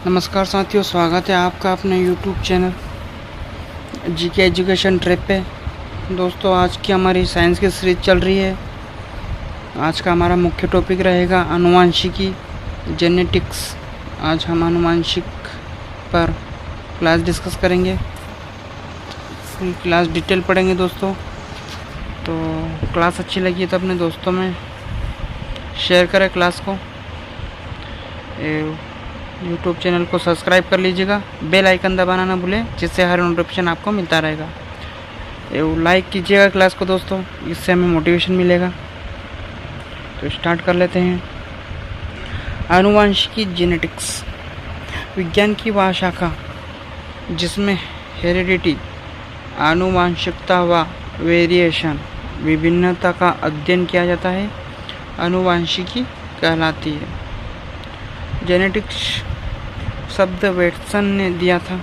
नमस्कार साथियों, स्वागत है आपका अपने YouTube channel GK education trip पे। दोस्तों, आज की हमारी साइंस की सीरीज चल रही है। आज का हमारा मुख्य टॉपिक रहेगा आनुवंशिकी, जेनेटिक्स। आज हम आनुवंशिक पर क्लास डिस्कस करेंगे, फुल क्लास डिटेल पढ़ेंगे दोस्तों। तो क्लास अच्छी लगी तो अपने दोस्तों में शेयर करें क्लास को। यूट्यूब चैनल को सब्सक्राइब कर लीजिएगा, बेल आइकन दबाना ना भूलें, जिससे हर नोटिफिकेशन आपको मिलता रहेगा। लाइक कीजिएगा क्लास को दोस्तों, इससे हमें मोटिवेशन मिलेगा। तो स्टार्ट कर लेते हैं। आनुवंशिकी, जेनेटिक्स विज्ञान की वह शाखा जिसमें हेरिडिटी, आनुवंशिकता व वेरिएशन, विभिन्नता का अध्ययन किया जाता है, आनुवंशिकी कहलाती है। जेनेटिक्स शब्द वेटसन ने दिया था।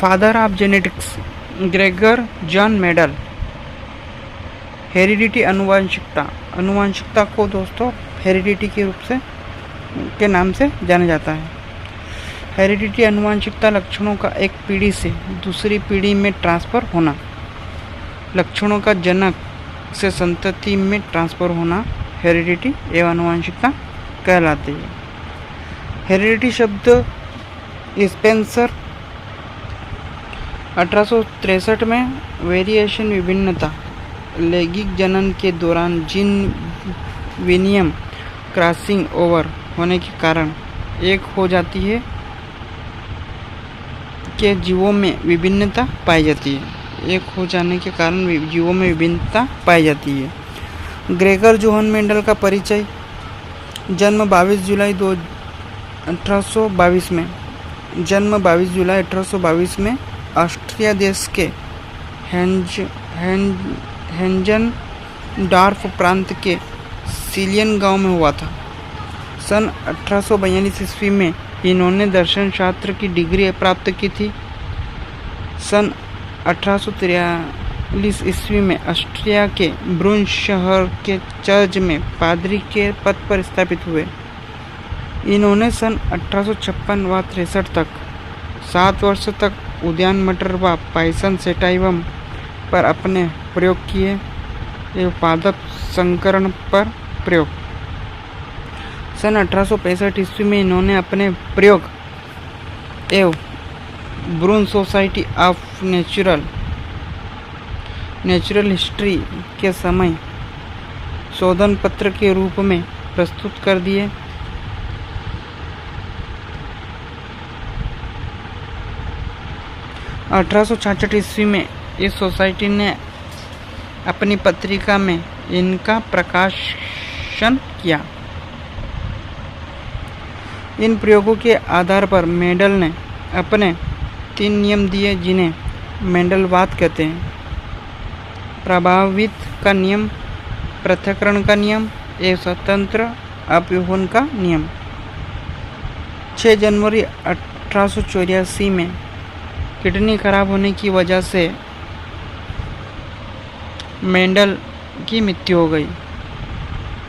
Father of genetics Gregor John Mendel. Heredity, अनुवांशिकता। अनुवांशिकता को दोस्तों हेरिडिटी के रूप से के नाम से जाना जाता है। हेरिडिटी अनुवांशिकता लक्षणों का एक पीढ़ी से दूसरी पीढ़ी में ट्रांसफर होना, लक्षणों का जनक से संतति में ट्रांसफर होना हेरिडिटी एवं आनुवंशिकता कहलाती है। हेरिडिटी शब्द स्पेंसर 1863 में वेरिएशन, विभिन्नता, लैंगिक जनन के दौरान जीन विनिमय, क्रॉसिंग ओवर होने के कारण एक हो जाती है के जीवों में विभिन्नता पाई जाती है। एक हो जाने के कारण जीवों में विभिन्नता पाई जाती है। ग्रेगर जोहन मेंडल का परिचय। जन्म 22 जुलाई 1822 में। जन्म 22 जुलाई 1822 में ऑस्ट्रिया देश के हेंजनडार्फ प्रांत के सिलियन गांव में हुआ था। सन 1842 ईस्वी में इन्होंने दर्शन शास्त्र की डिग्री प्राप्त की थी। सन 1843 ईस्वी में ऑस्ट्रिया के ब्रून शहर के चर्च में पादरी के पद पर स्थापित हुए। इन्होंने सन 1856 व 63 तक 7 वर्ष तक उद्यान मटर व पाइसन सेटाइवम पर अपने प्रयोग किए एवं पादप संकरण पर प्रयोग। सन 1865 ईस्वी में इन्होंने अपने प्रयोग एवं ब्रून सोसाइटी ऑफ नेचुरल हिस्ट्री के समय शोधन पत्र के रूप में प्रस्तुत कर दिए। अठारह ईस्वी में इस सोसाइटी ने अपनी पत्रिका में इनका प्रकाशन किया। इन प्रयोगों के आधार पर मेंडल ने अपने 3 नियम दिए, जिन्हें मेंडलवाद कहते हैं। प्रभावित का नियम, पृथक्करण का नियम एवं स्वतंत्र अपव्यूहन का नियम। 6 जनवरी 1884 में किडनी खराब होने की वजह से मेंडल की मृत्यु हो गई।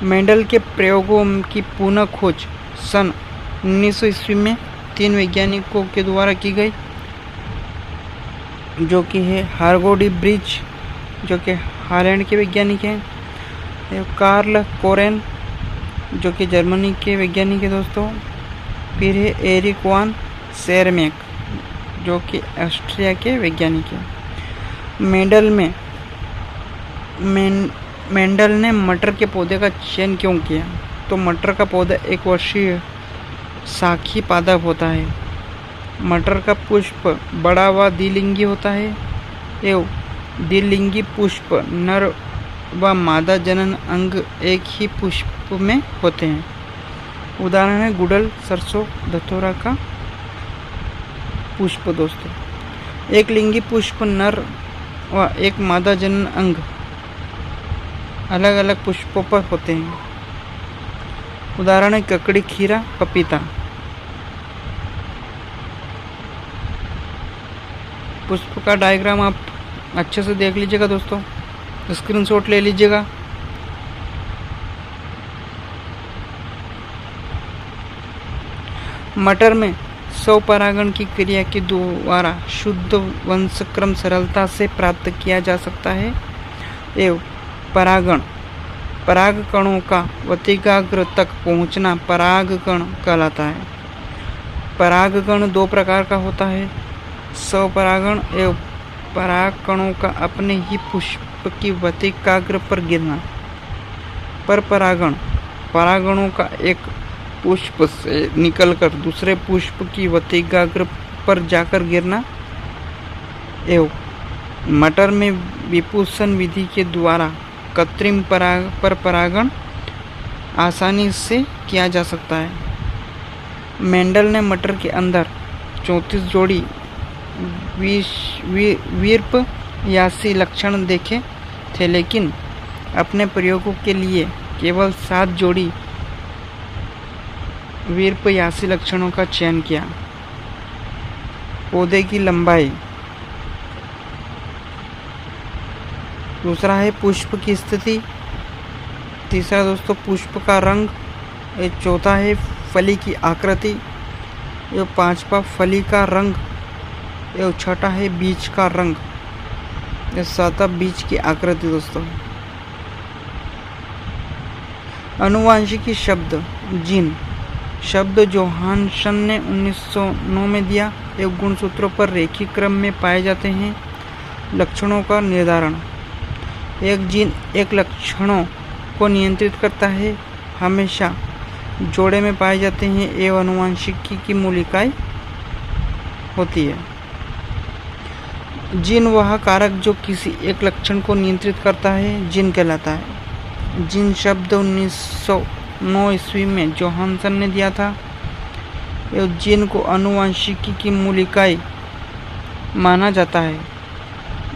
मेंडल के प्रयोगों की पुनः खोज सन 1900 ईस्वी में 3 वैज्ञानिकों के द्वारा की गई, जो कि है हार्गो डी ब्रिज, जो कि हालैंड के वैज्ञानिक हैं, कार्ल कोरेन, जो कि जर्मनी के वैज्ञानिक है दोस्तों। फिर है एरिक वान शेरमेक, जो कि ऑस्ट्रिया के वैज्ञानिक हैं। मेंडल ने मटर के पौधे का चयन क्यों किया? तो मटर का पौधा एक वर्षीय शाखी पादप होता है। मटर का पुष्प बड़ा व द्विलिंगी होता है एवं द्विलिंगी पुष्प नर व मादा जनन अंग एक ही पुष्प में होते हैं। उदाहरण है गुड़हल, सरसों, धतूरा का पुष्प दोस्तों। एक लिंगी पुष्प नर व एक मादा जनन अंग अलग अलग पुष्पों पर होते हैं। उदाहरण है ककड़ी, खीरा, पपीता। पुष्प का डायग्राम आप अच्छे से देख लीजिएगा दोस्तों। स्क्रीनशॉट ले लीजिएगा। मटर में स्वपरागण की क्रिया के द्वारा शुद्ध वंशक्रम सरलता से प्राप्त किया जा सकता है एवं परागण परागकणों का वतिकाग्र तक पहुंचना परागकण कहलाता है। परागकण दो प्रकार का होता है, स्वपरागण एवं परागकणों का अपने ही पुष्प की वतिकाग्र पर गिरना। पर परागण परागणों का एक पुष्प से निकलकर दूसरे पुष्प की वतिकाग्र पर जाकर गिरना। एवं मटर में विपुसन विधि के द्वारा कृत्रिम पर परागण आसानी से किया जा सकता है। मेंडल ने मटर के अंदर 34 जोड़ी वीर्पयासी लक्षण देखे थे, लेकिन अपने प्रयोगों के लिए केवल 7 जोड़ी वीर्पयासी लक्षणों का चयन किया। पौधे की लंबाई, दूसरा है पुष्प की स्थिति, तीसरा दोस्तों पुष्प का रंग, ये चौथा है फली की आकृति, ये पांचवा फली का रंग, ये छठा है बीज का रंग, ये सातवां बीज की आकृति। दोस्तों आनुवांशिकी शब्द जीन शब्द जोहानसन ने 1909 में दिया। ये गुणसूत्रों पर रेखीय क्रम में पाए जाते हैं। लक्षणों का निर्धारण, एक जीन एक लक्षणों को नियंत्रित करता है, हमेशा जोड़े में पाए जाते हैं एवं आनुवांशिकी की मूलिकाएं होती है। जीन वह कारक जो किसी एक लक्षण को नियंत्रित करता है जीन कहलाता है। जीन शब्द 1909 ईस्वी में जोहानसन ने दिया था। एवं जीन को आनुवांशिकी की मूलिकाएं माना जाता है।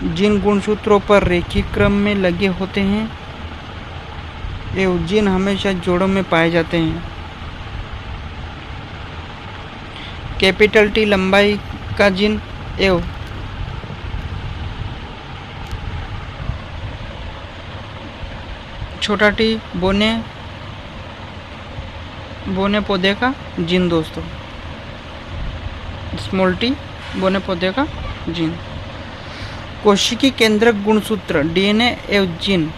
जीन गुणसूत्रों पर रेखीय क्रम में लगे होते हैं एवं जीन हमेशा जोड़ों में पाए जाते हैं। कैपिटल टी लंबाई का जीन एवं छोटा टी बोने पौधे का जीन। दोस्तों स्मॉल टी बोने पौधे का जीन। कोशिकी केंद्रक गुणसूत्र डीएनए एवं जीन।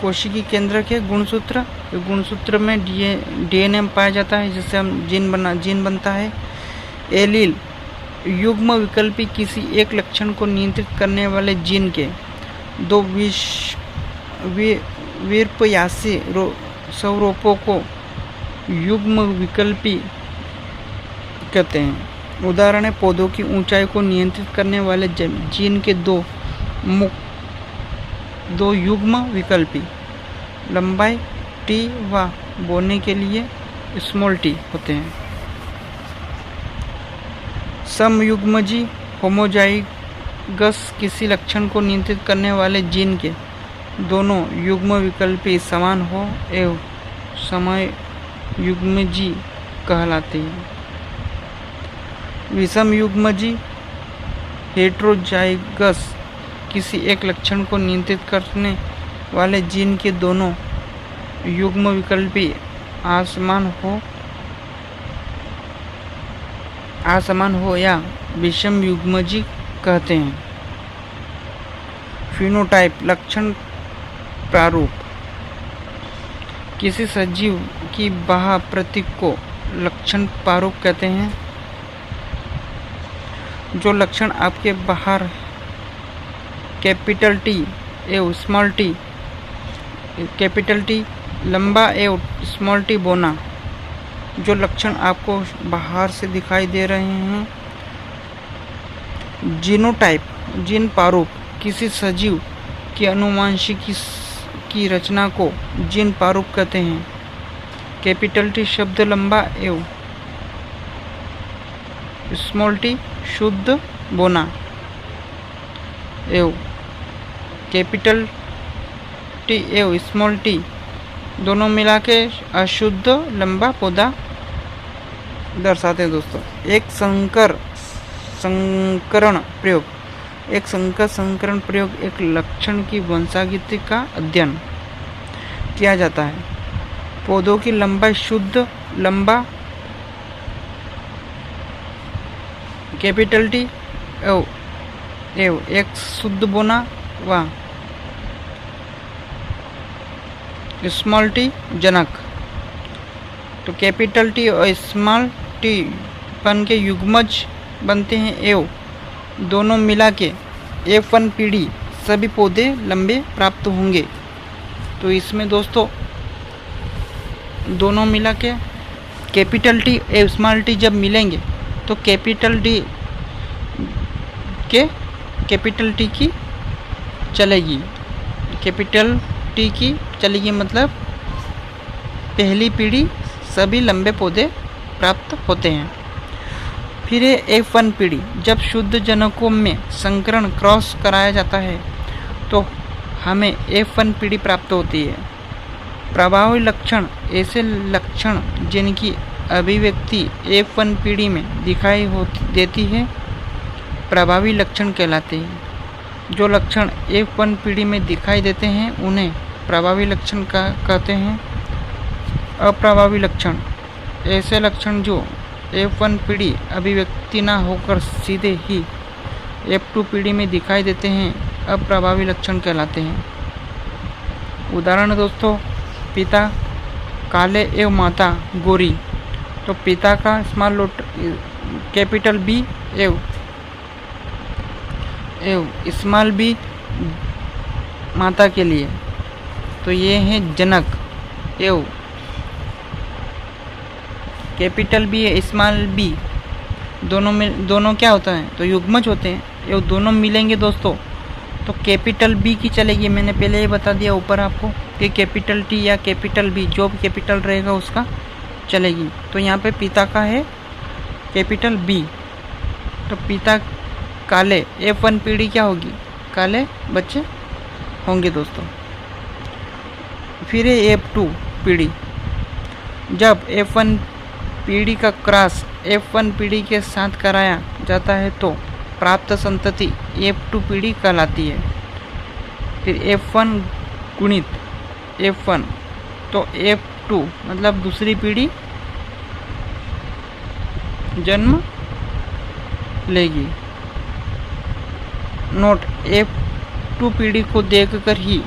कोशिकी केंद्रक है गुणसूत्र, गुणसूत्र में डीएनए पाया जाता है जिससे हम जीन बनता है। एलील युग्म विकल्पी किसी एक लक्षण को नियंत्रित करने वाले जीन के दो वीर्पयासी स्वरूपों को युग्म विकल्पी कहते हैं। उदाहरण है पौधों की ऊंचाई को नियंत्रित करने वाले जीन के दो युग्म विकल्पी लंबाई टी व बोने के लिए स्मॉल टी होते हैं। समयुग्मजी होमोजाइगस किसी लक्षण को नियंत्रित करने वाले जीन के दोनों युग्म विकल्पी समान हो एवं समयुग्मजी कहलाते हैं। विषम युग्मजी हेटेरोजाइगस किसी एक लक्षण को नियंत्रित करने वाले जीन के दोनों युग्म विकल्पी असमान हो या विषम युग्मजी कहते हैं। फिनोटाइप लक्षण प्रारूप, किसी सजीव की बाह्य प्रतीक को लक्षण प्रारूप कहते हैं। जो लक्षण आपके बाहर कैपिटल टी एवं स्मॉल टी, कैपिटल टी लंबा एवं स्मॉल टी बोना, जो लक्षण आपको बाहर से दिखाई दे रहे हैं। जीनोटाइप जीन प्रारूप, किसी सजीव की आनुवांशिकी की रचना को जीन प्रारूप कहते हैं। कैपिटल टी शब्द लंबा एवं स्मॉल टी शुद्ध बोना एवं कैपिटल टी एवं स्मॉल टी दोनों मिला के अशुद्ध लंबा पौधा दर्शाते हैं। दोस्तों एक संकरण प्रयोग, एक संकर संकरण प्रयोग एक लक्षण की वंशागति का अध्ययन किया जाता है। पौधों की लंबाई शुद्ध लंबा कैपिटल टी एव एक शुद्ध बोना व स्मॉल टी जनक। तो कैपिटल टी और स्मॉल टी बन के युग्मज बनते हैं एव दोनों मिला के F1 पीढ़ी सभी पौधे लंबे प्राप्त होंगे। तो इसमें दोस्तों दोनों मिला के कैपिटल टी एव स्मॉल टी जब मिलेंगे तो कैपिटल टी की चलेगी, कैपिटल टी की चलेगी, मतलब पहली पीढ़ी सभी लंबे पौधे प्राप्त होते हैं। फिर है F1 पीढ़ी। जब शुद्ध जनकों में संकरण क्रॉस कराया जाता है तो हमें F1 पीढ़ी प्राप्त होती है। प्रभावी लक्षण ऐसे लक्षण जिनकी अभिव्यक्ति F1 पीढ़ी में दिखाई देती है प्रभावी लक्षण कहलाते हैं। जो लक्षण F1 पीढ़ी में दिखाई देते हैं उन्हें प्रभावी लक्षण कहते हैं। अप्रभावी लक्षण ऐसे लक्षण जो F1 पीढ़ी अभिव्यक्ति न होकर सीधे ही F2 पीढ़ी में दिखाई देते हैं अप्रभावी लक्षण कहलाते हैं। उदाहरण दोस्तों, पिता काले एवं माता गोरी। तो पिता का स्मॉल कैपिटल B एवं स्मॉल b माता के लिए। तो ये है जनक एवं कैपिटल B स्मॉल b दोनों क्या होता है तो युग्मज होते हैं। ये दोनों मिलेंगे दोस्तों तो कैपिटल B की चलेगी। मैंने पहले ही बता दिया ऊपर आपको कि कैपिटल T या कैपिटल B जो भी कैपिटल रहेगा उसका चलेगी। तो यहाँ पे पिता का है कैपिटल B। तो पिता काले F1 पीढ़ी क्या होगी, काले बच्चे होंगे दोस्तों। फिर है F2 पीढ़ी। जब F1 पीढ़ी का क्रॉस F1 पीढ़ी के साथ कराया जाता है तो प्राप्त संतति F2 पीढ़ी कहलाती है। फिर F1 गुणित F1 तो F2 मतलब दूसरी पीढ़ी जन्म लेगी। नोट, F2 पीढ़ी को देखकर ही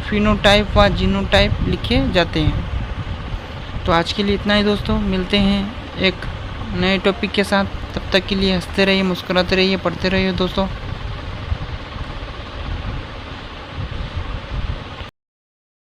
फिनोटाइप व जीनोटाइप लिखे जाते हैं। तो आज के लिए इतना ही दोस्तों, मिलते हैं एक नए टॉपिक के साथ। तब तक के लिए हंसते रहिए, मुस्कुराते रहिए, पढ़ते रहिए दोस्तों।